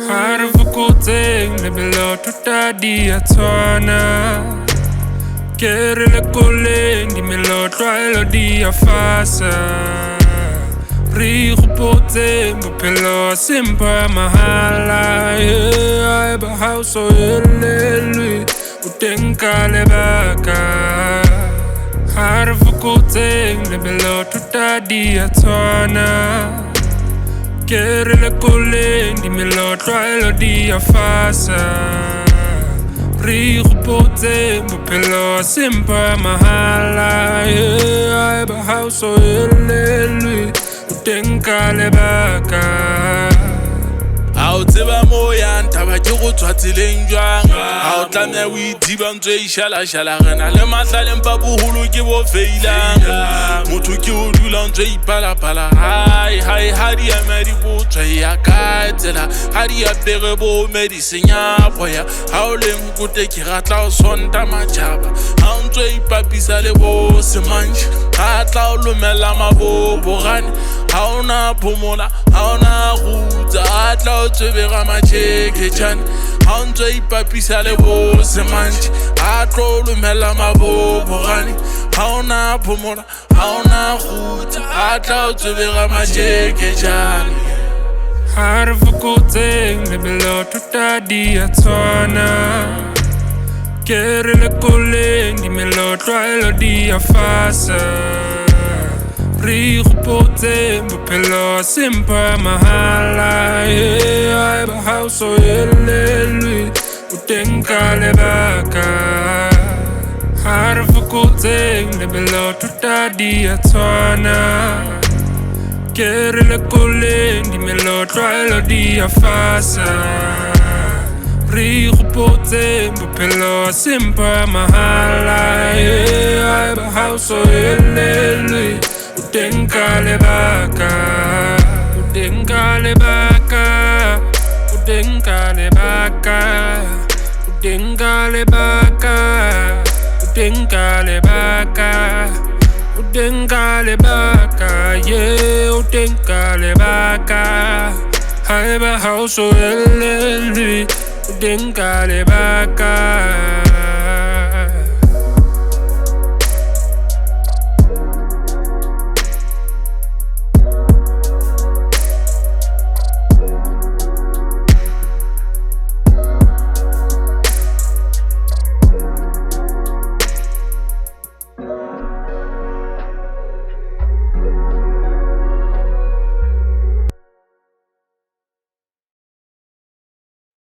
Harvukuteng lebelo tutadi atwana Kere le koleng di melo twaelo di afasa Ri gopoteng bophelo sempa mahala Ai ba hauso elelwe uteng ka lebaka Harvukuteng lebelo tutadi atwana Kere le koleng di melo twaelo di afasa Ri gopoteng bophelo sempa mahala Ai ba hauso elelwe uteng ka lebaka Ha o tseba mo yang taba ke go tswa tseleng jwang Ha o tlameha o ithiba ntse ishalashala Re na le mahlale mpa boholo ke bo feilang Motho ke o dula ntse ipalapala Hai hai ha di eme di botswa ya ka tsela Ha di apere bo me di senya boya Ha o leng kote ke ratla o sonta matjhaba Ha o ntse ipapisa le bo semanje Ha tla o lumela mabobo gane Ha o na phomola ha o na gutsa Ha tla o tsebega matjeke tjane Ha o ntse ipapisa le bo semanje Ha tla o lumela mabobo gane Ha o na phomola ha o na gutsa Ha tla o tsebega matjeke tjane Harvukuteng lebelo tutadi atwana Kere le koleng di melo twaelo di afasa Ri gopoteng bophelo sempa mahala Ai ba hauso elelwe uteng ka lebaka Harvukuteng lebelo tutadi atwana Kere le koleng di melo twaelo di afasa Ri gopoteng bophelo sempa mahala Ai ba hauso elelwe uteng ka lebaka Uteng ka lebaka Uteng ka lebaka Uteng ka lebaka Uteng ka lebaka Uteng ka lebaka Yeah, uteng ka lebaka Hai ba hauso elelwe uteng ka lebaka